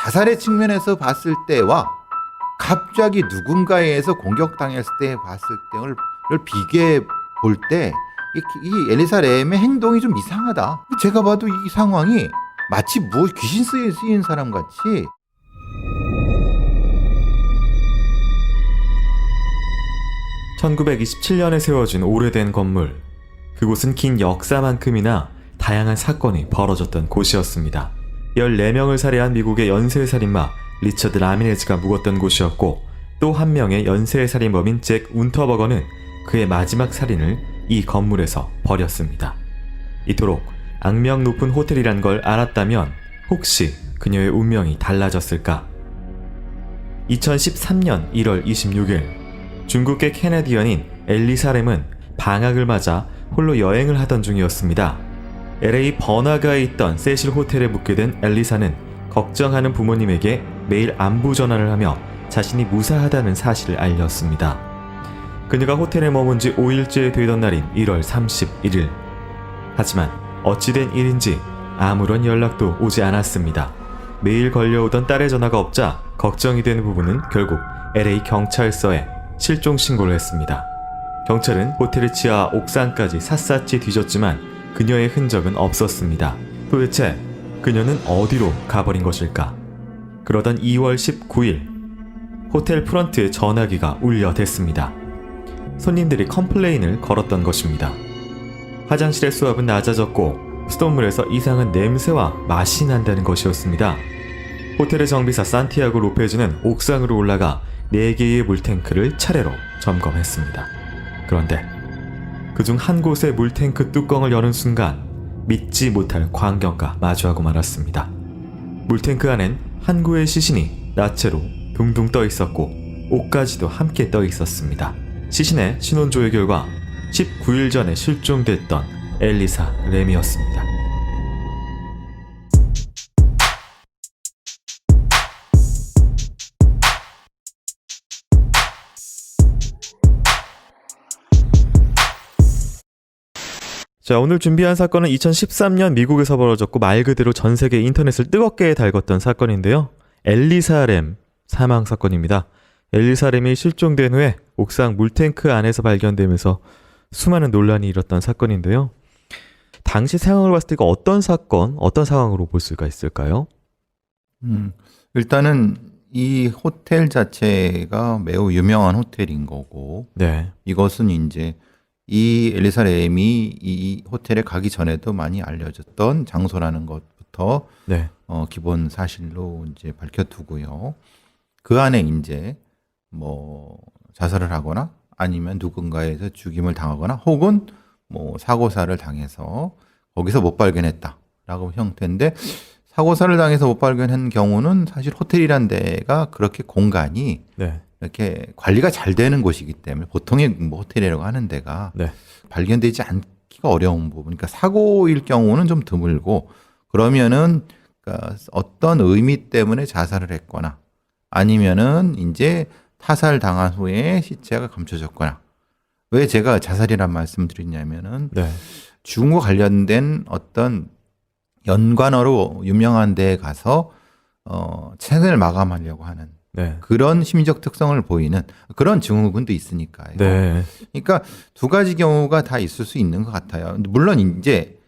자살의 측면에서 봤을 때와 갑자기 누군가에 의해서 공격당했을 때 봤을 때를 비교해 볼 때 이 엘리사 램의 행동이 좀 이상하다. 제가 봐도 이 상황이 마치 뭐 귀신 쓰인 사람 같이. 1927년에 세워진 오래된 건물. 그곳은 긴 역사만큼이나 다양한 사건이 벌어졌던 곳이었습니다. 14명을 살해한 미국의 연쇄살인마 리처드 라미네즈가 묵었던 곳이었고, 또 한 명의 연쇄살인범인 잭 운터버거는 그의 마지막 살인을 이 건물에서 벌였습니다. 이토록 악명 높은 호텔이란 걸 알았다면 혹시 그녀의 운명이 달라졌을까? 2013년 1월 26일 중국계 캐나디언인 엘리사 램은 방학을 맞아 홀로 여행을 하던 중이었습니다. LA 버나가에 있던 세실 호텔에 묵게 된 엘리사는 걱정하는 부모님에게 매일 안부 전화를 하며 자신이 무사하다는 사실을 알렸습니다. 그녀가 호텔에 머문 지 5일째 되던 날인 1월 31일. 하지만 어찌된 일인지 아무런 연락도 오지 않았습니다. 매일 걸려오던 딸의 전화가 없자 걱정이 되는 부부는 결국 LA 경찰서에 실종 신고를 했습니다. 경찰은 호텔의 지하 옥상까지 샅샅이 뒤졌지만 그녀의 흔적은 없었습니다. 도대체 그녀는 어디로 가버린 것일까? 그러던 2월 19일 호텔 프런트에 전화기가 울려댔습니다. 손님들이 컴플레인을 걸었던 것입니다. 화장실의 수압은 낮아졌고 수돗물에서 이상한 냄새와 맛이 난다는 것이었습니다. 호텔의 정비사 산티아고 로페즈는 옥상으로 올라가 4개의 물탱크를 차례로 점검했습니다. 그런데 그중 한 곳의 물탱크 뚜껑을 여는 순간 믿지 못할 광경과 마주하고 말았습니다. 물탱크 안엔 한 구의 시신이 나체로 둥둥 떠 있었고 옷까지도 함께 떠 있었습니다. 시신의 신원조회 결과 19일 전에 실종됐던 엘리사 램이었습니다. 자, 오늘 준비한 사건은 2013년 미국에서 벌어졌고 말 그대로 전 세계 인터넷을 뜨겁게 달궜던 사건인데요. 엘리사 램 사망 사건입니다. 엘리사 램이 실종된 후에 옥상 물탱크 안에서 발견되면서 수많은 논란이 일었던 사건인데요. 당시 상황을 봤을 때 이거 어떤 사건, 어떤 상황으로 볼 수가 있을까요? 일단은 이 호텔 자체가 매우 유명한 호텔인 거고, 네. 이것은 이제 이 엘리사 램이 이 호텔에 가기 전에도 많이 알려졌던 장소라는 것부터 네. 기본 사실로 이제 밝혀두고요. 그 안에 이제 뭐 자살을 하거나 아니면 누군가에서 죽임을 당하거나 혹은 뭐 사고사를 당해서 거기서 못 발견했다라고 형태인데, 사고사를 당해서 못 발견한 경우는 사실 호텔이란 데가 그렇게 공간이 네. 이렇게 관리가 잘 되는 곳이기 때문에 보통의 뭐 호텔이라고 하는 데가 네. 발견되지 않기가 어려운 부분. 그러니까 사고일 경우는 좀 드물고, 그러면은 그러니까 어떤 의미 때문에 자살을 했거나 아니면은 이제 타살 당한 후에 시체가 감춰졌거나. 왜 제가 자살이란 말씀을 드리냐면은 네. 죽음과 관련된 어떤 연관어로 유명한 데에 가서 생을 마감하려고 하는 네. 그런 심리적 특성을 보이는 그런 증후군도 있으니까요. 네. 그러니까 두 가지 경우가 다 있을 수 있는 것 같아요. 물론 이제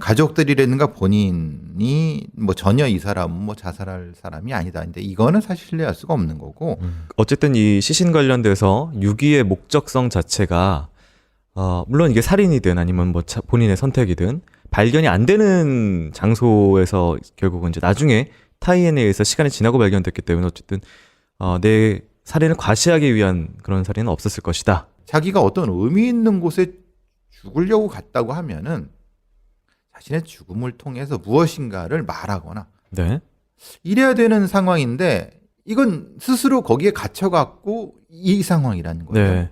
가족들이라든가 본인이 뭐 전혀 이 사람은 뭐 자살할 사람이 아니다. 근데 이거는 사실 신뢰할 수가 없는 거고. 어쨌든 이 시신 관련돼서 유기의 목적성 자체가 물론 이게 살인이든 아니면 뭐 본인의 선택이든 발견이 안 되는 장소에서 결국은 이제 나중에 타인에 의해서 시간이 지나고 발견됐기 때문에 어쨌든 내 살인을 과시하기 위한 그런 살인은 없었을 것이다. 자기가 어떤 의미 있는 곳에 죽으려고 갔다고 하면은 자신의 죽음을 통해서 무엇인가를 말하거나 네. 이래야 되는 상황인데, 이건 스스로 거기에 갇혀갖고 이 상황이라는 거예요. 네.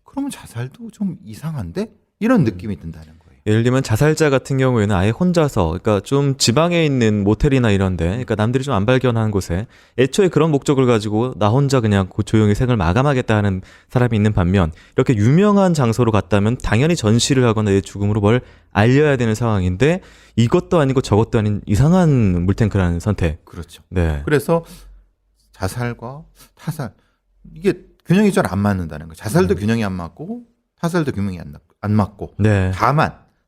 그러면 자살도 좀 이상한데? 이런 느낌이 든다는 거예요. 예를 들면 자살자 같은 경우에는 아예 혼자서, 그러니까 좀 지방에 있는 모텔이나 이런데, 그러니까 남들이 좀 안 발견하는 곳에 애초에 그런 목적을 가지고 나 혼자 그냥 조용히 생을 마감하겠다 하는 사람이 있는 반면, 이렇게 유명한 장소로 갔다면 당연히 전시를 하거나 내 죽음으로 뭘 알려야 되는 상황인데, 이것도 아니고 저것도 아닌 이상한 물탱크라는 선택. 그렇죠. 네. 그래서 자살과 타살 이게 균형이 잘 안 맞는다는 거예요. 자살도 균형이 안 맞고 타살도 균형이 안 맞고. 네.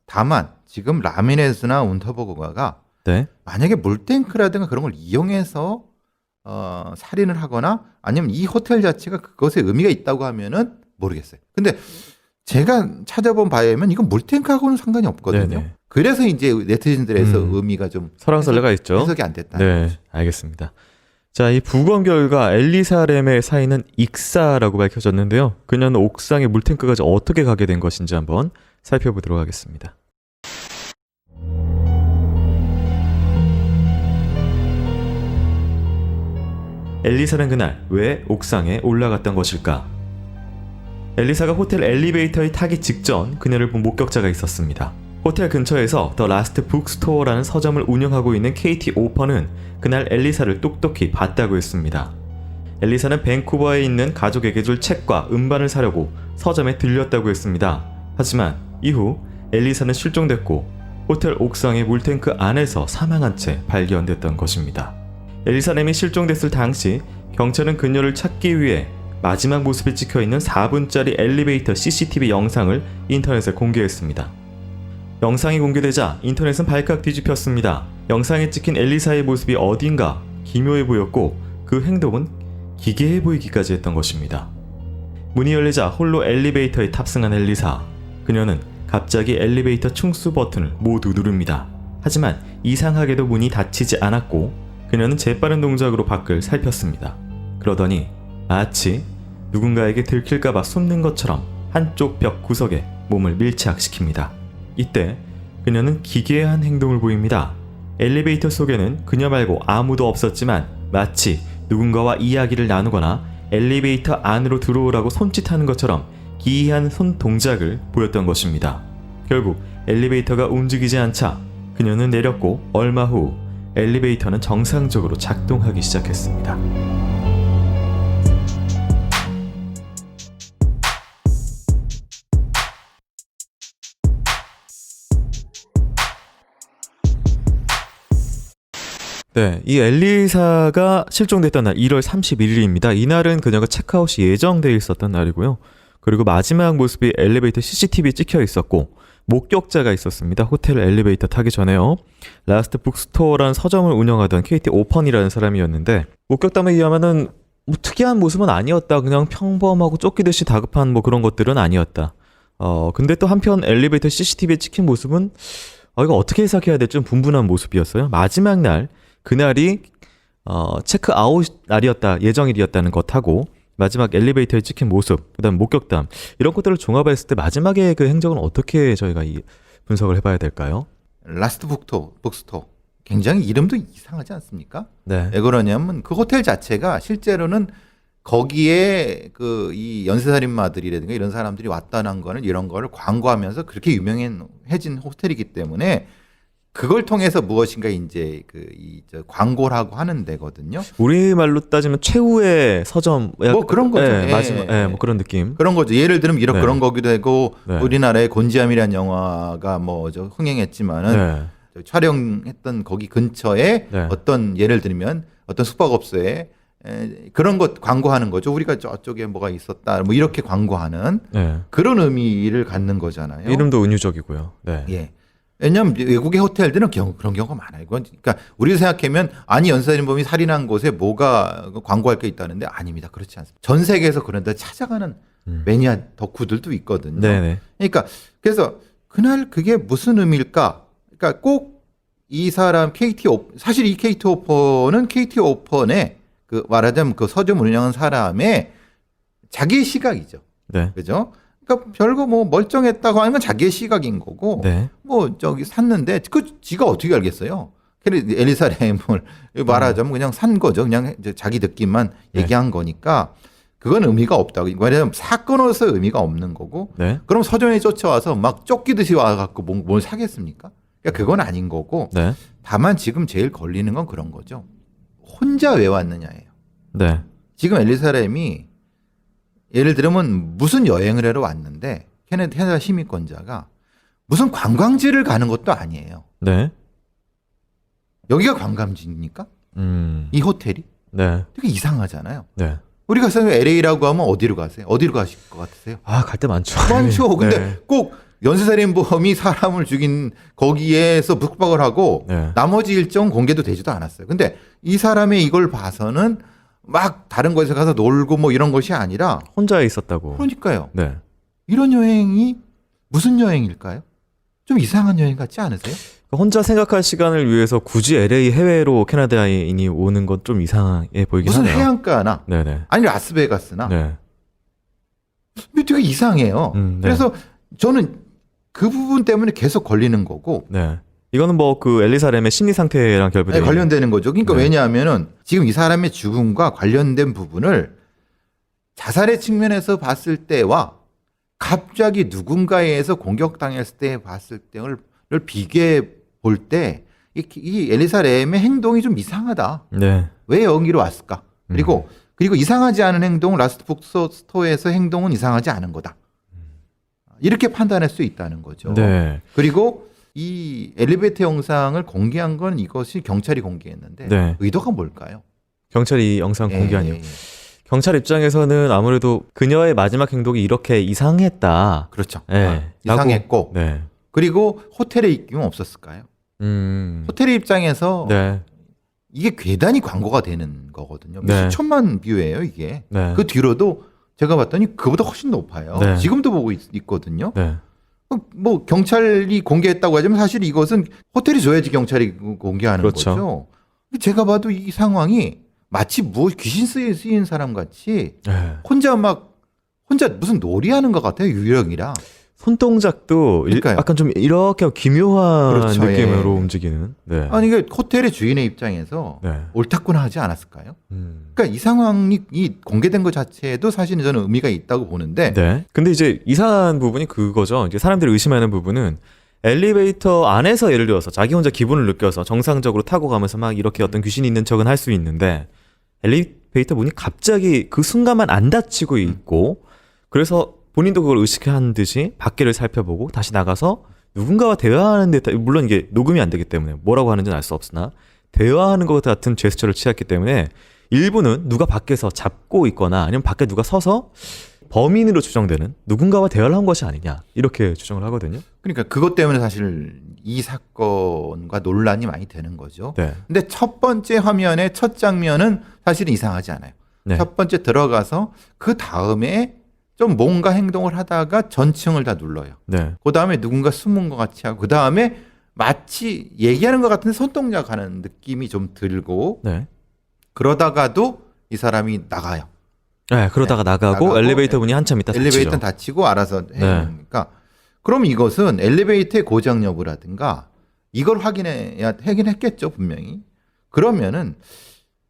다만 지금 라미레스나 운터버그가 네. 만약에 물탱크라든가 그런 걸 이용해서 살인을 하거나 아니면 이 호텔 자체가 그것에 의미가 있다고 하면은 모르겠어요. 근데 제가 찾아본 바에 의하면 이건 물탱크하고는 상관이 없거든요. 네네. 그래서 이제 네티즌들에서 의미가 좀 설왕설래가 있죠. 해석이 안 됐다. 네, 알겠습니다. 자, 이 부검 결과 엘리사 램의 사인은 익사라고 밝혀졌는데요. 그녀는 옥상에 물탱크까지 어떻게 가게 된 것인지 한번 살펴보도록 하겠습니다. 엘리사는 그날 왜 옥상에 올라갔던 것일까? 엘리사가 호텔 엘리베이터에 타기 직전 그녀를 본 목격자가 있었습니다. 호텔 근처에서 더 라스트 북스토어라는 서점을 운영하고 있는 KT 오퍼는 그날 엘리사를 똑똑히 봤다고 했습니다. 엘리사는 밴쿠버에 있는 가족에게 줄 책과 음반을 사려고 서점에 들렸다고 했습니다. 하지만 이후 엘리사는 실종됐고 호텔 옥상의 물탱크 안에서 사망한 채 발견됐던 것입니다. 엘리사 램이 실종됐을 당시 경찰은 그녀를 찾기 위해 마지막 모습이 찍혀있는 4분짜리 엘리베이터 CCTV 영상을 인터넷에 공개했습니다. 영상이 공개되자 인터넷은 발칵 뒤집혔습니다. 영상에 찍힌 엘리사의 모습이 어딘가 기묘해 보였고 그 행동은 기괴해 보이기까지 했던 것입니다. 문이 열리자 홀로 엘리베이터에 탑승한 엘리사. 그녀는 갑자기 엘리베이터 충수 버튼을 모두 누릅니다. 하지만 이상하게도 문이 닫히지 않았고 그녀는 재빠른 동작으로 밖을 살폈습니다. 그러더니 마치 누군가에게 들킬까봐 숨는 것처럼 한쪽 벽 구석에 몸을 밀착시킵니다. 이때 그녀는 기괴한 행동을 보입니다. 엘리베이터 속에는 그녀 말고 아무도 없었지만 마치 누군가와 이야기를 나누거나 엘리베이터 안으로 들어오라고 손짓하는 것처럼 기이한 손 동작을 보였던 것입니다. 결국 엘리베이터가 움직이지 않자 그녀는 내렸고 얼마 후 엘리베이터는 정상적으로 작동하기 시작했습니다. 네, 이 엘리사가 실종됐던 날 1월 31일입니다. 이날은 그녀가 체크아웃이 예정되어 있었던 날이고요. 그리고 마지막 모습이 엘리베이터 CCTV에 찍혀 있었고 목격자가 있었습니다. 호텔 엘리베이터 타기 전에요. 라스트 북스토어라는 서점을 운영하던 KT 오펀이라는 사람이었는데 목격담에 의하면은 뭐 특이한 모습은 아니었다. 그냥 평범하고 쫓기듯이 다급한 뭐 그런 것들은 아니었다. 근데 또 한편 엘리베이터 CCTV에 찍힌 모습은 이거 어떻게 해석해야 될지 좀 분분한 모습이었어요. 마지막 날 그날이 체크아웃 날이었다, 예정일이었다는 것하고 마지막 엘리베이터에 찍힌 모습, 그다음 목격담 이런 것들을 종합했을 때 마지막에 그 행적은 어떻게 저희가 분석을 해봐야 될까요? 라스트 북스토어 굉장히 이름도 이상하지 않습니까? 네. 왜 그러냐면 그 호텔 자체가 실제로는 거기에 그 이 연쇄살인마들이라든가 이런 사람들이 왔다는 거는 이런 거를 광고하면서 그렇게 유명해진 호텔이기 때문에 그걸 통해서 무엇인가 이제 광고를 하고 하는 데거든요. 우리말로 따지면 최후의 서점 뭐 그런 거죠. 네, 예, 마지막 뭐 그런 느낌. 그런 거죠. 예를 들면 네. 그런 거기도 하고 네. 우리나라의 곤지암이라는 영화가 흥행했지만은 네. 촬영했던 거기 근처에 네. 어떤 예를 들면 어떤 숙박업소에 그런 것 광고하는 거죠. 우리가 저쪽에 뭐가 있었다. 뭐 이렇게 광고하는 네. 그런 의미를 갖는 거잖아요. 이름도 은유적이고요. 네. 예. 왜냐하면 외국의 호텔들은 그런 경우가 많아요. 그러니까 우리가 생각하면 아니 연쇄살인범이 살인한 곳에 뭐가 광고할 게 있다는데 아닙니다. 그렇지 않습니다. 전 세계에서 그런 데 찾아가는 매니아 덕후들도 있거든요. 네네. 그러니까 그래서 그날 그게 무슨 의미일까? 그러니까 꼭 이 사람 사실 이 KT 오퍼의 그 말하자면 그 서점 운영하는 사람의 자기의 시각이죠. 네. 그죠? 그러니까 별거 뭐 멀쩡했다고 하면 자기의 시각인 거고 네. 뭐 저기 샀는데 지가 어떻게 알겠어요? 엘리사 램을 말하자면 그냥 산 거죠. 그냥 이제 자기 느낌만 네. 얘기한 거니까 그건 의미가 없다고. 왜냐하면 사건으로서 의미가 없는 거고 네. 그럼 서점에 쫓아와서 막 쫓기듯이 와갖고 뭘 사겠습니까? 그러니까 그건 아닌 거고 네. 다만 지금 제일 걸리는 건 그런 거죠. 혼자 왜 왔느냐예요. 네. 지금 엘리사렘이 예를 들면 무슨 여행을 하러 왔는데 캐나다 시민권자가 무슨 관광지를 가는 것도 아니에요. 네. 여기가 관광지입니까? 이 호텔이? 네. 되게 이상하잖아요. 네. 우리가 LA라고 하면 어디로 가세요? 어디로 가실 것 같으세요? 아, 갈 때 많죠. 많죠. 근데 네. 꼭 연쇄살인범이 사람을 죽인 거기에서 북박을 하고 네. 나머지 일정 공개도 되지도 않았어요. 근데 이 사람의 이걸 봐서는 막 다른 곳에 가서 놀고 뭐 이런 것이 아니라 혼자 있었다고. 그러니까요. 네. 이런 여행이 무슨 여행일까요? 좀 이상한 여행 같지 않으세요? 혼자 생각할 시간을 위해서 굳이 LA 해외로 캐나다인이 오는 건 좀 이상해 보이긴 무슨 하네요. 해안가나 네네. 아니 라스베가스나 네. 되게 이상해요. 네. 그래서 저는 그 부분 때문에 계속 걸리는 거고 네. 이거는 뭐 그 엘리사렘의 심리 상태랑 결부되어 관련되는 거죠. 그러니까 네. 왜냐하면은 지금 이 사람의 죽음과 관련된 부분을 자살의 측면에서 봤을 때와 갑자기 누군가에 의해서 공격당했을 때 봤을 때를 비교해 볼 때 이 엘리사렘의 행동이 좀 이상하다. 네. 왜 여기로 왔을까? 그리고 이상하지 않은 행동, 라스트 북스토어에서 행동은 이상하지 않은 거다. 이렇게 판단할 수 있다는 거죠. 네. 그리고 이 엘리베이터 영상을 공개한 건 이것이 경찰이 공개했는데 네. 의도가 뭘까요? 경찰이 영상 공개한 이유. 예. 경찰 입장에서는 아무래도 그녀의 마지막 행동이 이렇게 이상했다. 그렇죠. 네. 이상했고 네. 그리고 호텔에 입김은 없었을까요? 호텔의 입장에서 네. 이게 괴단이 광고가 되는 거거든요. 네. 수천만 뷰예요 이게. 네. 그 뒤로도 제가 봤더니 그보다 훨씬 높아요. 네. 지금도 보고 있거든요. 네. 뭐 경찰이 공개했다고 하지만 사실 이것은 호텔이 줘야지 경찰이 공개하는 그렇죠. 거죠. 제가 봐도 이 상황이 마치 귀신 쓰인 사람 같이 네. 혼자 무슨 놀이하는 것 같아요. 유령이랑. 손동작도 그러니까요. 약간 좀 이렇게 기묘한 그렇죠. 느낌으로 예. 움직이는. 네. 아니 이게 호텔의 주인의 입장에서 네. 옳다구나 하지 않았을까요? 그러니까 이 상황이 공개된 것 자체에도 사실은 저는 의미가 있다고 보는데 네. 근데 이제 이상한 부분이 그거죠. 이제 사람들이 의심하는 부분은 엘리베이터 안에서 예를 들어서 자기 혼자 기분을 느껴서 정상적으로 타고 가면서 막 이렇게 어떤 귀신이 있는 척은 할 수 있는데 엘리베이터 문이 갑자기 그 순간만 안 닫히고 있고 그래서 본인도 그걸 의식한 듯이 밖에를 살펴보고 다시 나가서 누군가와 대화하는 데 물론 이게 녹음이 안 되기 때문에 뭐라고 하는지는 알 수 없으나 대화하는 것 같은 제스처를 취했기 때문에 일부는 누가 밖에서 잡고 있거나 아니면 밖에 누가 서서 범인으로 추정되는 누군가와 대화를 한 것이 아니냐 이렇게 추정을 하거든요. 그러니까 그것 때문에 사실 이 사건과 논란이 많이 되는 거죠. 네. 근데 첫 번째 화면의 첫 장면은 사실은 이상하지 않아요. 네. 첫 번째 들어가서 그 다음에 좀 뭔가 행동을 하다가 전층을 다 눌러요. 네. 그 다음에 누군가 숨은 것 같이 하고 그 다음에 마치 얘기하는 것 같은 손동작 하는 느낌이 좀 들고 네. 그러다가도 이 사람이 나가요. 네, 그러다가 나가고 엘리베이터 문이 한참 있다 닫히죠. 엘리베이터는 닫히고 알아서 해요. 네. 그러니까 그럼 이것은 엘리베이터의 고장 여부라든가 이걸 확인했겠죠 분명히. 그러면은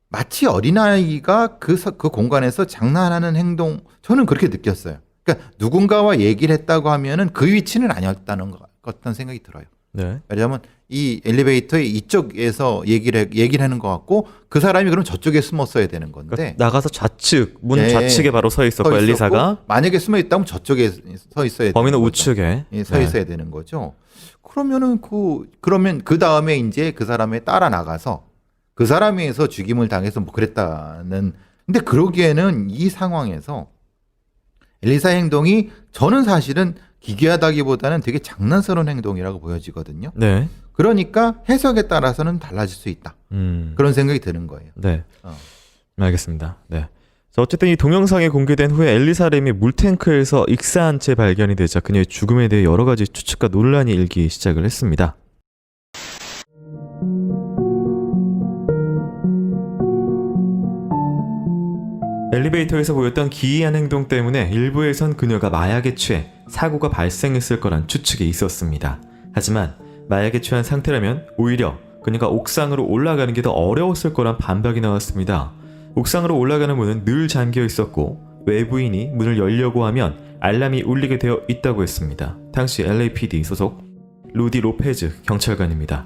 마치 어린아이가 그 공간에서 장난하는 행동 저는 그렇게 느꼈어요. 그러니까 누군가와 얘기를 했다고 하면은 그 위치는 아니었다는 것 같다는 생각이 들어요. 네. 왜냐하면 이 엘리베이터의 이쪽에서 얘기를 하는 것 같고 그 사람이 그럼 저쪽에 숨었어야 되는 건데 그러니까 나가서 좌측 문 예. 좌측에 바로 서 있었고 서 있었고, 엘리사가 만약에 숨어 있다면 저쪽에 서 있어야 범인은 되는 거죠. 우측에 예, 서 있어야 되는 거죠. 그러면 그 다음에 이제 그 사람에 따라 나가서 그 사람에 의해서 죽임을 당해서 뭐 그랬다는. 근데 그러기에는 이 상황에서 엘리사 행동이 저는 사실은 기괴하다기보다는 되게 장난스러운 행동이라고 보여지거든요. 네. 그러니까 해석에 따라서는 달라질 수 있다. 그런 생각이 드는 거예요. 네. 어. 알겠습니다. 네. 자, 어쨌든 이 동영상이 공개된 후에 엘리사렘이 물탱크에서 익사한 채 발견이 되자 그녀의 죽음에 대해 여러 가지 추측과 논란이 일기 시작을 했습니다. 엘리베이터에서 보였던 기이한 행동 때문에 일부에선 그녀가 마약에 취해 사고가 발생했을 거란 추측이 있었습니다. 하지만 마약에 취한 상태라면 오히려 그녀가 옥상으로 올라가는 게 더 어려웠을 거란 반박이 나왔습니다. 옥상으로 올라가는 문은 늘 잠겨 있었고 외부인이 문을 열려고 하면 알람이 울리게 되어 있다고 했습니다. 당시 LAPD 소속 루디 로페즈 경찰관입니다.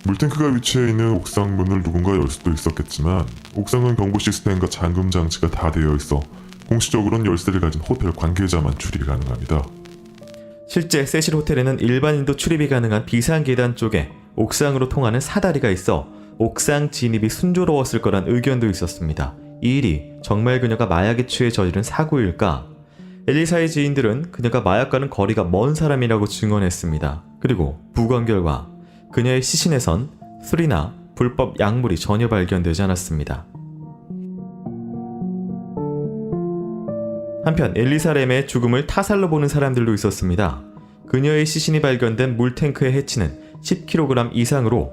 물탱크가 위치해 있는 옥상 문을 누군가 열 수도 있었겠지만 옥상은 경보 시스템과 잠금 장치가 다 되어 있어 공식적으로는 열쇠를 가진 호텔 관계자만 출입이 가능합니다. 실제 세실 호텔에는 일반인도 출입이 가능한 비상계단 쪽에 옥상으로 통하는 사다리가 있어 옥상 진입이 순조로웠을 거란 의견도 있었습니다. 이 일이 정말 그녀가 마약에 취해 저지른 사고일까? 엘리사의 지인들은 그녀가 마약과는 거리가 먼 사람이라고 증언했습니다. 그리고 부검 결과 그녀의 시신에선 술이나 불법 약물이 전혀 발견되지 않았습니다. 한편 엘리사 램의 죽음을 타살로 보는 사람들도 있었습니다. 그녀의 시신이 발견된 물탱크의 해치는 10kg 이상으로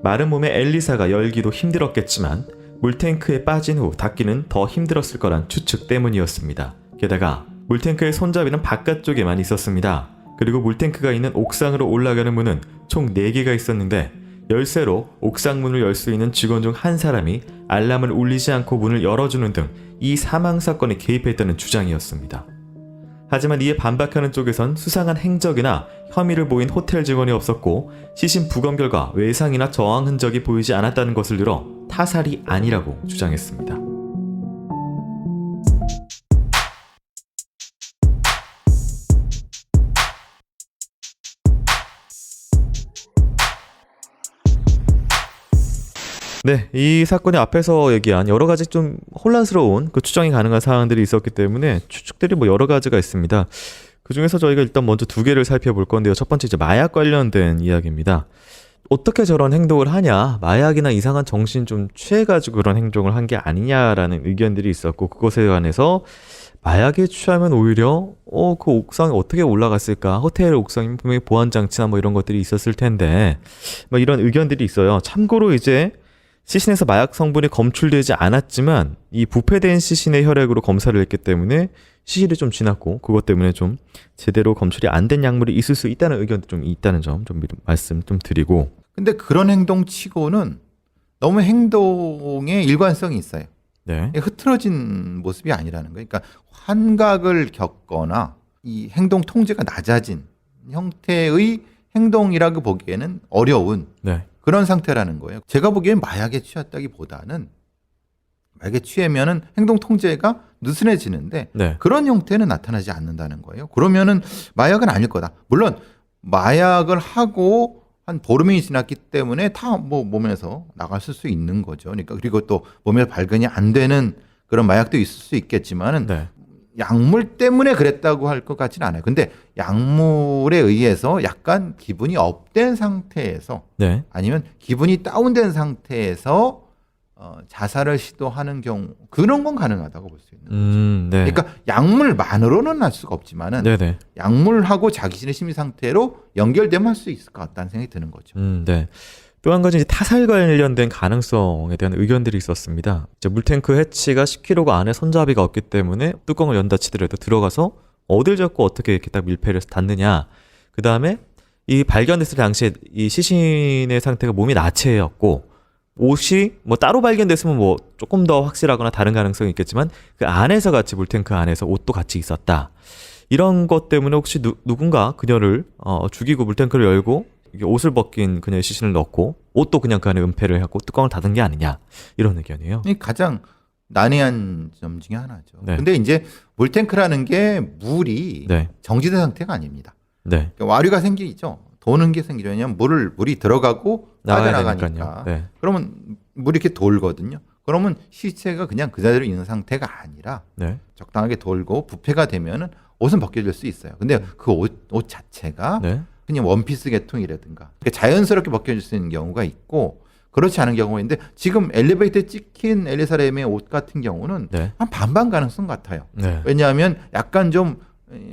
마른 몸의 엘리사가 열기도 힘들었겠지만 물탱크에 빠진 후 닫기는 더 힘들었을 거란 추측 때문이었습니다. 게다가 물탱크의 손잡이는 바깥쪽에만 있었습니다. 그리고 물탱크가 있는 옥상으로 올라가는 문은 총 4개가 있었는데 열쇠로 옥상 문을 열 수 있는 직원 중 한 사람이 알람을 울리지 않고 문을 열어주는 등 이 사망 사건에 개입했다는 주장이었습니다. 하지만 이에 반박하는 쪽에선 수상한 행적이나 혐의를 보인 호텔 직원이 없었고 시신 부검 결과 외상이나 저항 흔적이 보이지 않았다는 것을 들어 타살이 아니라고 주장했습니다. 네, 이 사건의 앞에서 얘기한 여러 가지 좀 혼란스러운 그 추정이 가능한 사항들이 있었기 때문에 추측들이 뭐 여러 가지가 있습니다. 그 중에서 저희가 일단 먼저 2개를 살펴볼 건데요. 첫 번째 이제 마약 관련된 이야기입니다. 어떻게 저런 행동을 하냐, 마약이나 이상한 정신 좀 취해가지고 그런 행동을 한 게 아니냐라는 의견들이 있었고, 그것에 관해서 마약에 취하면 오히려 그 옥상에 어떻게 올라갔을까, 호텔 옥상이면 분명히 보안장치나 뭐 이런 것들이 있었을 텐데 뭐 이런 의견들이 있어요. 참고로 이제 시신에서 마약 성분이 검출되지 않았지만 이 부패된 시신의 혈액으로 검사를 했기 때문에 시일이 좀 지났고 그것 때문에 좀 제대로 검출이 안 된 약물이 있을 수 있다는 의견도 좀 있다는 점 좀 말씀 좀 드리고. 근데 그런 행동 치고는 너무 행동에 일관성이 있어요. 네. 흐트러진 모습이 아니라는 거예요. 그러니까 환각을 겪거나 이 행동 통제가 낮아진 형태의 행동이라고 보기에는 어려운 네. 그런 상태라는 거예요. 제가 보기엔 마약에 취했다기보다는 마약에 취하면은 행동 통제가 느슨해지는데 네. 그런 형태는 나타나지 않는다는 거예요. 그러면은 마약은 아닐 거다. 물론 마약을 하고 한 보름이 지났기 때문에 다 뭐 몸에서 나갔을 수 있는 거죠. 그러니까 그리고 또 몸에 발견이 안 되는 그런 마약도 있을 수 있겠지만은 네. 약물 때문에 그랬다고 할 것 같지는 않아요. 근데 약물에 의해서 약간 기분이 업된 상태에서 네. 아니면 기분이 다운된 상태에서 자살을 시도하는 경우 그런 건 가능하다고 볼 수 있는 거죠. 네. 그러니까 약물만으로는 할 수가 없지만은 네네. 약물하고 자기 자신의 심리 상태로 연결되면 할 수 있을 것 같다는 생각이 드는 거죠. 네. 또 한 가지 이제 타살 관련된 가능성에 대한 의견들이 있었습니다. 이제 물탱크 해치가 10kg 안에 손잡이가 없기 때문에 뚜껑을 연다 치더라도 들어가서 어딜 잡고 어떻게 이렇게 딱 밀폐를 해서 닫느냐. 그 다음에 이 발견됐을 당시에 이 시신의 상태가 몸이 나체였고 옷이 뭐 따로 발견됐으면 뭐 조금 더 확실하거나 다른 가능성이 있겠지만 그 안에서 같이 물탱크 안에서 옷도 같이 있었다. 이런 것 때문에 혹시 누군가 그녀를 죽이고 물탱크를 열고 이게 옷을 벗긴 그녀의 시신을 넣고 옷도 그냥 그 안에 은폐를 하고 뚜껑을 닫은 게 아니냐 이런 의견이에요. 이 가장 난해한 점 중에 하나죠. 네. 근데 이제 물탱크라는 게 물이 네. 정지된 상태가 아닙니다. 네. 그러니까 와류가 생기죠. 도는 게 생기죠. 왜냐하면 물이 들어가고 빠져나가니까. 되니까요. 네. 그러면 물이 이렇게 돌거든요. 그러면 시체가 그냥 그 자리로 있는 상태가 아니라 네. 적당하게 돌고 부패가 되면은 옷은 벗겨질 수 있어요. 근데 그 옷 자체가 네. 그냥 원피스 계통이라든가 그러니까 자연스럽게 벗겨질 수 있는 경우가 있고 그렇지 않은 경우가 있는데 지금 엘리베이터에 찍힌 엘리사 램의 옷 같은 경우는 네. 한 반반 가능성 같아요. 네. 왜냐하면 약간 좀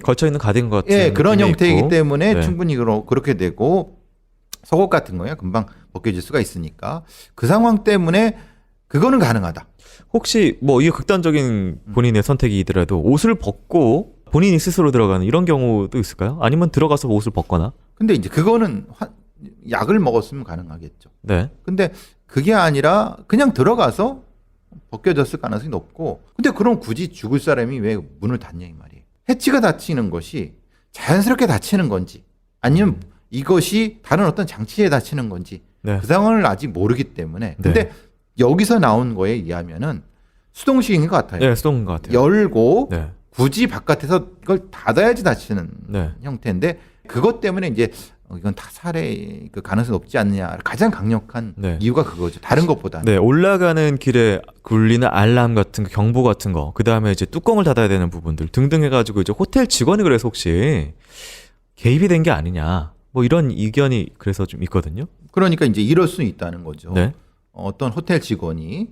걸쳐 있는 가디건 같은 그런 느낌이 형태이기 있고. 때문에 네. 충분히 그렇게 되고 속옷 같은 거야 금방 벗겨질 수가 있으니까 그 상황 때문에 그거는 가능하다. 혹시 뭐 이게 극단적인 본인의 선택이더라도 옷을 벗고 본인이 스스로 들어가는 이런 경우도 있을까요? 아니면 들어가서 옷을 벗거나? 근데 이제 그거는 약을 먹었으면 가능하겠죠. 네. 근데 그게 아니라 그냥 들어가서 벗겨졌을 가능성이 높고 근데 그럼 굳이 죽을 사람이 왜 문을 닫냐 이 말이에요. 해치가 닫히는 것이 자연스럽게 닫히는 건지 아니면 이것이 다른 어떤 장치에 닫히는 건지 네. 그 상황을 아직 모르기 때문에 근데 네. 여기서 나온 거에 의하면은 수동식인 것 같아요. 네, 수동인 것 같아요. 열고 네. 굳이 바깥에서 이걸 닫아야지 닫히는 네. 형태인데 그것 때문에 이제 이건 타살의 그 가능성이 높지 않느냐 가장 강력한 네. 이유가 그거죠. 다른 것보다. 네, 올라가는 길에 굴리는 알람 같은 거, 경보 같은 거, 그 다음에 이제 뚜껑을 닫아야 되는 부분들 등등 해가지고 이제 호텔 직원이 그래서 혹시 개입이 된 게 아니냐, 뭐 이런 의견이 그래서 좀 있거든요. 그러니까 이제 이럴 수 있다는 거죠. 네, 어떤 호텔 직원이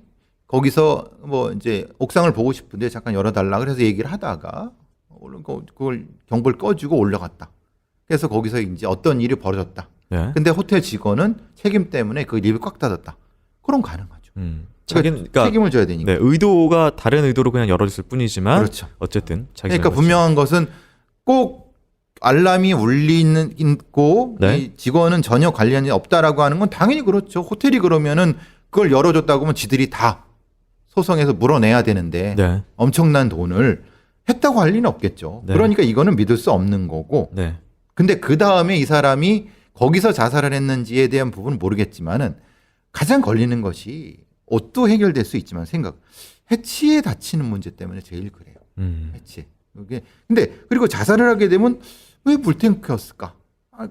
거기서 뭐 이제 옥상을 보고 싶은데 잠깐 열어달라 그래서 얘기를 하다가 그걸 경보를 꺼주고 올라갔다. 그래서 거기서 이제 어떤 일이 벌어졌다. 네. 근데 호텔 직원은 책임 때문에 그 립을 꽉 닫았다. 그럼 가능하죠. 자기는 그러니까 책임을 져야 되니까. 네, 의도가 다른 의도로 그냥 열어줬을 뿐이지만 그렇죠. 어쨌든 자기 그러니까 잘못이죠. 분명한 것은 꼭 알람이 울리는 있고 네. 이 직원은 전혀 관련이 없다라고 하는 건 당연히 그렇죠. 호텔이 그러면은 그걸 열어줬다고 하면 지들이 다 소송해서 물어내야 되는데 네, 엄청난 돈을 했다고 할 리는 없겠죠. 네. 그러니까 이거는 믿을 수 없는 거고. 네, 근데 그 다음에 이 사람이 거기서 자살을 했는지에 대한 부분은 모르겠지만은 가장 걸리는 것이 옷도 해결될 수 있지만 해치에 다치는 문제 때문에 제일 그래요. 해치. 이게 근데 그리고 자살을 하게 되면 왜 물탱크였을까?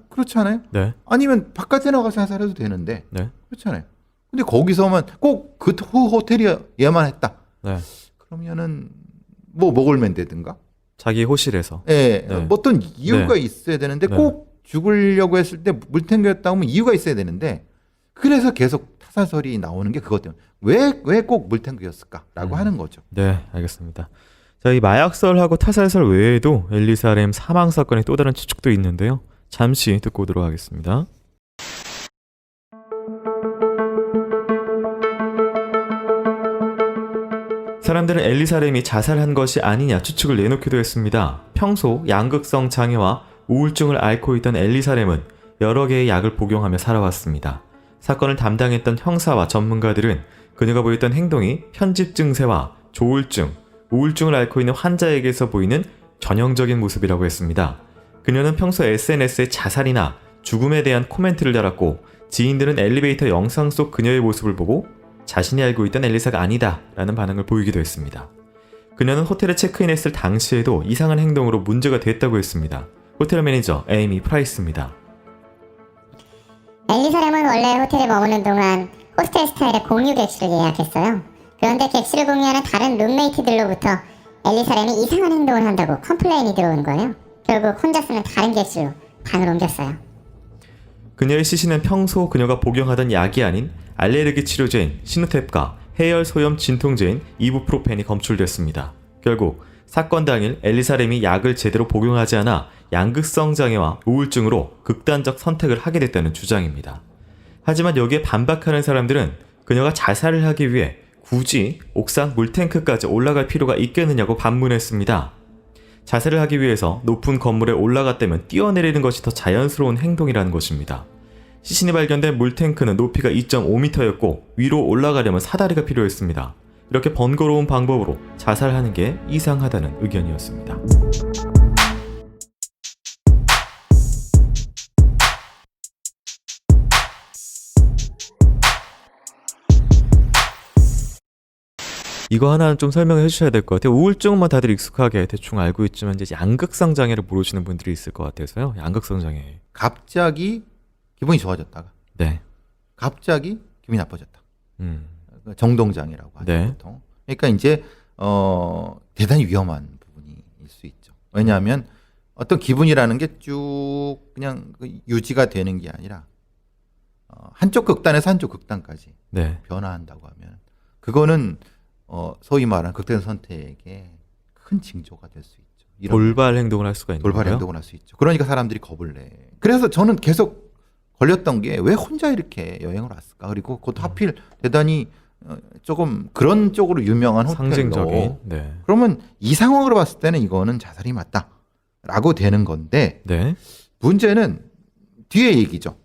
그렇지 않아요? 네, 아니면 바깥에 나가서 자살해도 되는데 네, 그렇잖아요. 근데 거기서만 꼭 그 호텔이 얘만 했다. 네. 그러면은 뭐 목을맨다든가 자기 호실에서. 예, 네. 뭐 어떤 이유가 있어야 되는데 네. 꼭 죽으려고 했을 때 물탱크였다고 하면 이유가 있어야 되는데 그래서 계속 타살설이 나오는 게 그것 때문에 왜 꼭 물탱크였을까라고 하는 거죠. 네, 알겠습니다. 자, 이 마약설하고 타살설 외에도 엘리사 램 사망 사건의 또 다른 추측도 있는데요. 잠시 듣고 오도록 하겠습니다. 사람들은 엘리사 램이 자살한 것이 아니냐 추측을 내놓기도 했습니다. 평소 양극성 장애와 우울증을 앓고 있던 엘리사 램은 여러 개의 약을 복용하며 살아왔습니다. 사건을 담당했던 형사와 전문가들은 그녀가 보였던 행동이 편집 증세와 조울증, 우울증을 앓고 있는 환자에게서 보이는 전형적인 모습이라고 했습니다. 그녀는 평소 SNS에 자살이나 죽음에 대한 코멘트를 달았고 지인들은 엘리베이터 영상 속 그녀의 모습을 보고 자신이 알고 있던 엘리사가 아니다 라는 반응을 보이기도 했습니다. 그녀는 호텔에 체크인했을 당시에도 이상한 행동으로 문제가 됐다고 했습니다. 호텔 매니저 에이미 프라이스입니다. 엘리사 램은 원래 호텔에 머무는 동안 호스텔 스타일의 공유 객실을 예약했어요. 그런데 객실을 공유하는 다른 룸메이트들로부터 엘리사 램이 이상한 행동을 한다고 컴플레인이 들어온 거예요. 결국 혼자 쓰는 다른 객실로 방을 옮겼어요. 그녀의 시신은 평소 그녀가 복용하던 약이 아닌 알레르기 치료제인 시누탭과 해열 소염 진통제인 이부프로펜이 검출됐습니다. 결국 사건 당일 엘리사 램이 약을 제대로 복용하지 않아 양극성 장애와 우울증으로 극단적 선택을 하게 됐다는 주장입니다. 하지만 여기에 반박하는 사람들은 그녀가 자살을 하기 위해 굳이 옥상 물탱크까지 올라갈 필요가 있겠느냐고 반문했습니다. 자살을 하기 위해서 높은 건물에 올라갔다면 뛰어내리는 것이 더 자연스러운 행동이라는 것입니다. 시신이 발견된 물탱크는 높이가 2.5m였고 위로 올라가려면 사다리가 필요했습니다. 이렇게 번거로운 방법으로 자살하는 게 이상하다는 의견이었습니다. 이거 하나는 좀 설명해 주셔야 될 것 같아요. 우울증만 다들 익숙하게 대충 알고 있지만 이제 양극성 장애를 모르시는 분들이 있을 것 같아서요. 양극성 장애. 갑자기 기분이 좋아졌다가 네. 갑자기 기분이 나빠졌다. 음. 정동장애라고 하죠. 네. 보통. 그러니까 이제 대단히 위험한 부분일 수 있죠. 왜냐하면 어떤 기분이라는 게 쭉 그냥 유지가 되는 게 아니라 한쪽 극단에서 한쪽 극단까지 네. 변화한다고 하면 그거는 소위 말하는 극단 선택의 큰 징조가 될 수 있죠. 이런 돌발 행동을 할 수가 있는 돌발 거예요? 행동을 할 수 있죠. 그러니까 사람들이 겁을 내. 그래서 저는 계속 걸렸던 게 왜 혼자 이렇게 여행을 왔을까? 그리고 그것도 하필 대단히 조금 그런 쪽으로 유명한 호텔로. 상징적인. 네. 그러면 이 상황으로 봤을 때는 이거는 자살이 맞다라고 되는 건데 네. 문제는 뒤에 얘기죠.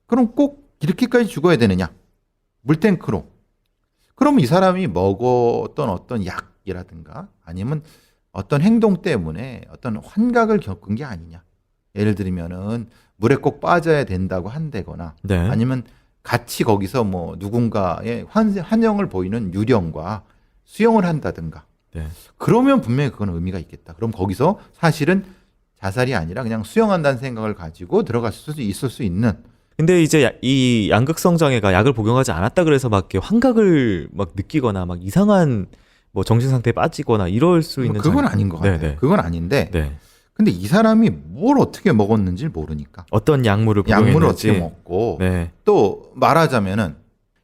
그럼 꼭 이렇게까지 죽어야 되느냐? 물탱크로. 그럼 이 사람이 먹었던 어떤 약이라든가 아니면 어떤 행동 때문에 어떤 환각을 겪은 게 아니냐. 예를 들면은 물에 꼭 빠져야 된다고 한다거나 네. 아니면 같이 거기서 뭐 누군가의 환영을 보이는 유령과 수영을 한다든가. 네. 그러면 분명히 그건 의미가 있겠다. 그럼 거기서 사실은 자살이 아니라 그냥 수영한다는 생각을 가지고 들어갈 수 있을 수 있는. 근데 이제 이 양극성 장애가 약을 복용하지 않았다 그래서 막 이렇게 환각을 막 느끼거나 막 이상한 뭐 정신 상태에 빠지거나 이럴 수 있는 그건 장애- 아닌 것 같아요. 네, 네. 그건 아닌데. 네. 근데 이 사람이 뭘 어떻게 먹었는지 모르니까. 어떤 약물을 약물을 복용했는지. 어떻게 먹고 네. 또 말하자면은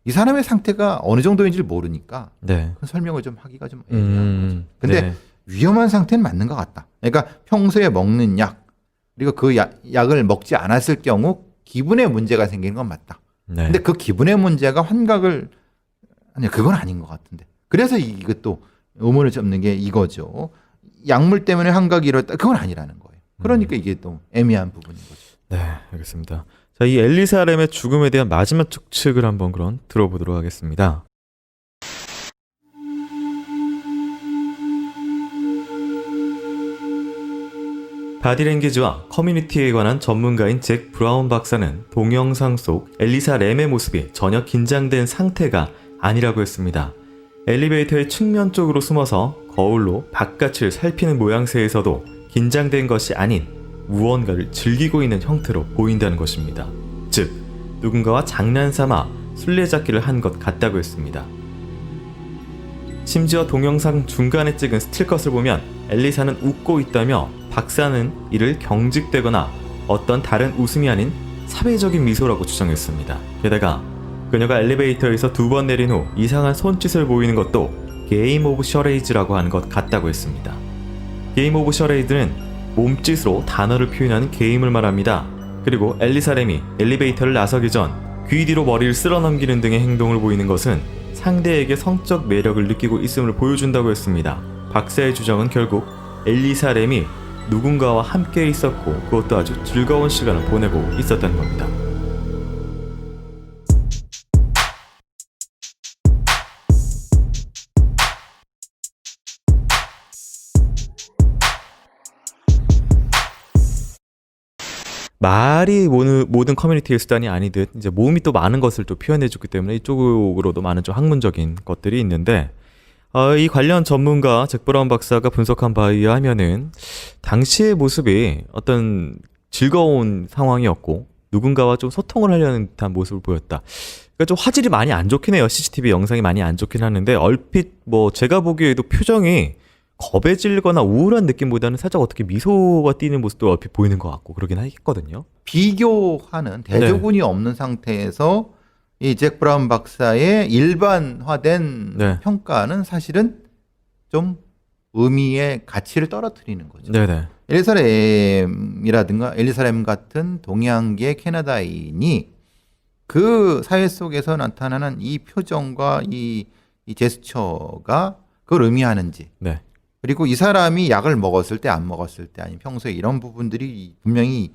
이 사람의 상태가 어느 정도인지 모르니까 네. 그 설명을 좀 하기가 좀 애매한 거죠. 근데 네. 위험한 상태는 맞는 것 같다. 그러니까 평소에 먹는 약 그리고 그 약을 먹지 않았을 경우 기분에 문제가 생기는 건 맞다. 네. 근데 그 기분의 문제가 환각을 아니 그건 아닌 것 같은데. 그래서 이것도 의문을 접는 게 이거죠. 약물 때문에 환각이 일어났다. 그건 아니라는 거예요. 그러니까 이게 또 애매한 부분인 거죠. 네, 알겠습니다. 자, 이 엘리사 램의 죽음에 대한 마지막 추측을 한번 그럼 들어보도록 하겠습니다. 바디랭귀지와 커뮤니티에 관한 전문가인 잭 브라운 박사는 동영상 속 엘리사 램의 모습이 전혀 긴장된 상태가 아니라고 했습니다. 엘리베이터의 측면 쪽으로 숨어서 거울로 바깥을 살피는 모양새에서도 긴장된 것이 아닌 무언가를 즐기고 있는 형태로 보인다는 것입니다. 즉, 누군가와 장난삼아 술래잡기를 한 것 같다고 했습니다. 심지어 동영상 중간에 찍은 스틸컷을 보면 엘리사는 웃고 있다며 박사는 이를 경직되거나 어떤 다른 웃음이 아닌 사회적인 미소라고 주장했습니다. 게다가 그녀가 엘리베이터에서 2번 내린 후 이상한 손짓을 보이는 것도 게임 오브 셔레이즈라고 하는 것 같다고 했습니다. 게임 오브 셔레이드는 몸짓으로 단어를 표현하는 게임을 말합니다. 그리고 엘리사 램이 엘리베이터를 나서기 전 귀 뒤로 머리를 쓸어 넘기는 등의 행동을 보이는 것은 상대에게 성적 매력을 느끼고 있음을 보여준다고 했습니다. 박사의 주장은 결국 엘리사 램이 누군가와 함께 있었고 그것도 아주 즐거운 시간을 보내고 있었다는 겁니다. 말이 모든 커뮤니티의 수단이 아니듯 이제 모음이 또 많은 것을 또 표현해줬기 때문에 이쪽으로도 많은 좀 학문적인 것들이 있는데 이 관련 전문가 잭 브라운 박사가 분석한 바에 의하면은 당시의 모습이 어떤 즐거운 상황이었고 누군가와 좀 소통을 하려는 듯한 모습을 보였다. 그러니까 좀 화질이 많이 안 좋긴 해요. CCTV 영상이 많이 안 좋긴 하는데 얼핏 뭐 제가 보기에도 표정이 겁에 질거나 우울한 느낌보다는 살짝 어떻게 미소가 띄는 모습도 얼핏 보이는 것 같고 그러긴 하겠거든요. 비교하는 대조군이 없는 상태에서 이 잭 브라운 박사의 일반화된 네. 평가는 사실은 좀 의미의 가치를 떨어뜨리는 거죠. 네네. 엘리사 램 같은 동양계 캐나다인이 그 사회 속에서 나타나는 이 표정과 이 제스처가 그걸 의미하는지 네. 그리고 이 사람이 약을 먹었을 때 안 먹었을 때 아니면 평소에 이런 부분들이 분명히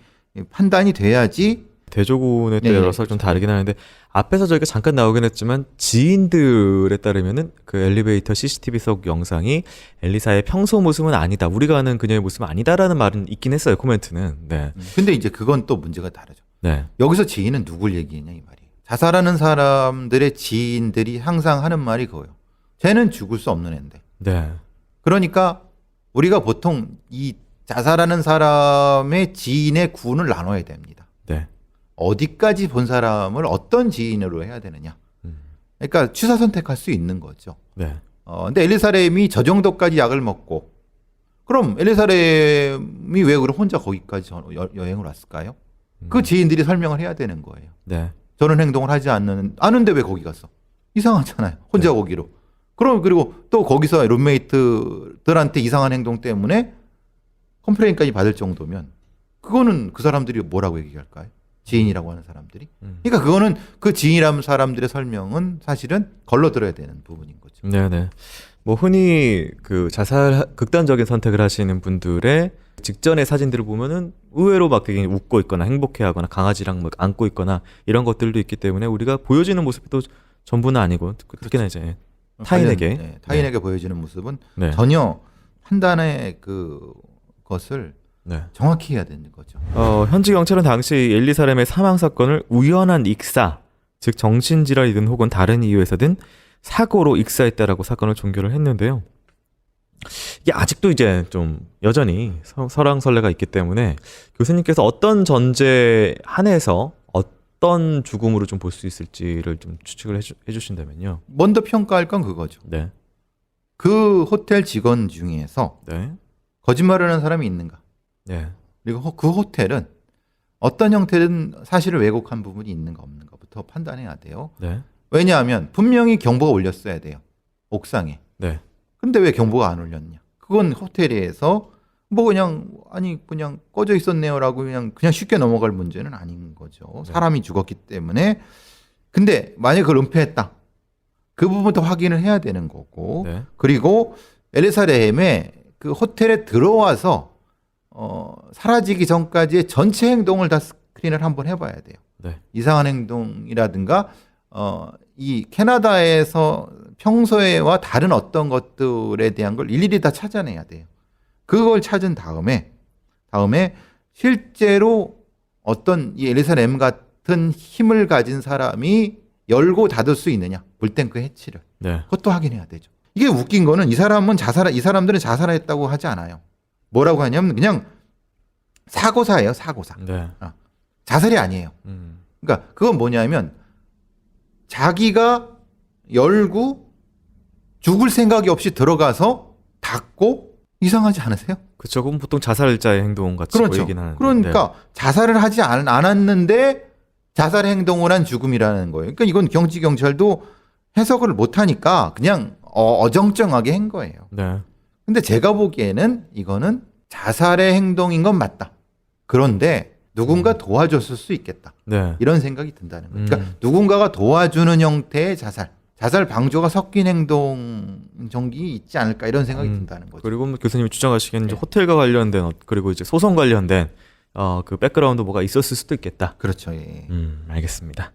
판단이 돼야지. 대조군에 네, 따라서 좀 다르긴 하는데 앞에서 저희가 잠깐 나오긴 했지만 지인들에 따르면은 그 엘리베이터 CCTV 속 영상이 엘리사의 평소 모습은 아니다. 우리가 아는 그녀의 모습은 아니다라는 말은 있긴 했어요. 코멘트는. 네. 근데 이제 그건 또 문제가 다르죠. 네. 여기서 지인은 누굴 얘기했냐 이 말이에요. 자살하는 사람들의 지인들이 항상 하는 말이 그거예요. 쟤는 죽을 수 없는 앤데. 네. 그러니까 우리가 보통 이 자살하는 사람의 지인의 구분을 나눠야 됩니다. 네. 어디까지 본 사람을 어떤 지인으로 해야 되느냐. 그러니까 취사 선택할 수 있는 거죠. 네. 근데 엘리사 램이 저 정도까지 약을 먹고 그럼 엘리사 램이 왜 그럼 혼자 거기까지 여행을 왔을까요? 그 지인들이 설명을 해야 되는 거예요. 네. 저런 행동을 하지 아는데 왜 거기 갔어? 이상하잖아요. 혼자 거기로. 그리고 또 거기서 룸메이트들한테 이상한 행동 때문에 컴플레인까지 받을 정도면 그거는 그 사람들이 뭐라고 얘기할까요? 지인이라고 하는 사람들이. 그러니까 그거는 그 지인이라는 사람들의 설명은 사실은 걸러 들어야 되는 부분인 거죠. 네네. 뭐 흔히 그 극단적인 선택을 하시는 분들의 직전의 사진들을 보면은 의외로 막 되게 웃고 있거나 행복해하거나 강아지랑 막 안고 있거나 이런 것들도 있기 때문에 우리가 보여지는 모습도 전부는 아니고 특히나 이제 타인에게. 네, 타인에게 보여지는 모습은 네. 전혀 판단의 그것을 네. 정확히 해야 되는 거죠. 현지 경찰은 당시 엘리 사렘의 사망 사건을 우연한 익사, 즉 정신질환이든 혹은 다른 이유에서든 사고로 익사했다라고 사건을 종결을 했는데요. 이게 아직도 이제 좀 여전히 설왕설래가 있기 때문에 교수님께서 어떤 전제 한해서 어떤 죽음으로 좀 볼 수 있을지를 좀 추측을 해주신다면요. 먼저 평가할 건 그거죠. 네, 그 호텔 직원 중에서 네, 거짓말을 하는 사람이 있는가? 네, 그리고 그 호텔은 어떤 형태든 사실을 왜곡한 부분이 있는가 없는가부터 판단해야 돼요. 네, 왜냐하면 분명히 경보가 울렸어야 돼요. 옥상에. 네, 근데 왜 경보가 안 울렸냐? 그건 호텔에서 뭐 그냥 꺼져 있었네요라고 그냥 쉽게 넘어갈 문제는 아닌 거죠. 네. 사람이 죽었기 때문에. 근데 만약 그걸 은폐했다. 그 부분도 확인을 해야 되는 거고. 네, 그리고 엘리사렘의 그 호텔에 들어와서 사라지기 전까지의 전체 행동을 다 스크린을 한번 해봐야 돼요. 네, 이상한 행동이라든가 이 캐나다에서 평소에와 다른 어떤 것들에 대한 걸 일일이 다 찾아내야 돼요. 그걸 찾은 다음에 실제로 어떤 이 엘리사렘 같은 힘을 가진 사람이 열고 닫을 수 있느냐, 불탱크 해치를. 네, 그것도 확인해야 되죠. 이게 웃긴 거는 이 사람들은 자살했다고 하지 않아요. 뭐라고 하냐면 그냥 사고사예요, 사고사. 네, 자살이 아니에요. 그러니까 그건 뭐냐면 자기가 열고 죽을 생각이 없이 들어가서 닫고 이상하지 않으세요? 그쵸. 그건 보통 자살자의 행동 같이 그렇죠. 보이긴 하는데. 그러니까 자살을 하지 않았는데 자살 행동을 한 죽음이라는 거예요. 그러니까 이건 경찰도 해석을 못하니까 그냥 어정쩡하게 한 거예요. 네, 근데 제가 보기에는 이거는 자살의 행동인 건 맞다. 그런데 누군가 도와줬을 수 있겠다. 네, 이런 생각이 든다는 거예요. 그러니까 누군가가 도와주는 형태의 자살 방조가 섞인 행동 정기 있지 않을까 이런 생각이 든다는 거죠. 그리고 교수님이 주장하시기에는 이제 네. 호텔과 관련된 그리고 이제 소송 관련된 그 백그라운드 뭐가 있었을 수도 있겠다. 그렇죠. 예. 알겠습니다.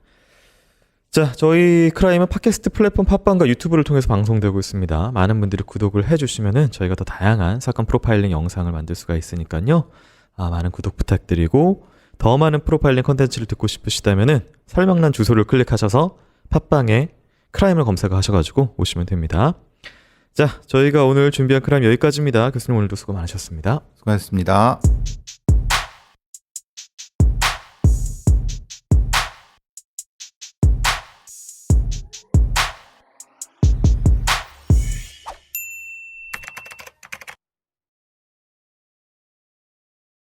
자, 저희 크라임은 팟캐스트 플랫폼 팟빵과 유튜브를 통해서 방송되고 있습니다. 많은 분들이 구독을 해주시면은 저희가 더 다양한 사건 프로파일링 영상을 만들 수가 있으니까요. 많은 구독 부탁드리고 더 많은 프로파일링 컨텐츠를 듣고 싶으시다면은 설명란 주소를 클릭하셔서 팟빵에 크라임을 검색하셔가지고 오시면 됩니다. 자, 저희가 오늘 준비한 크라임 여기까지입니다. 교수님 오늘도 수고 많으셨습니다. 수고하셨습니다.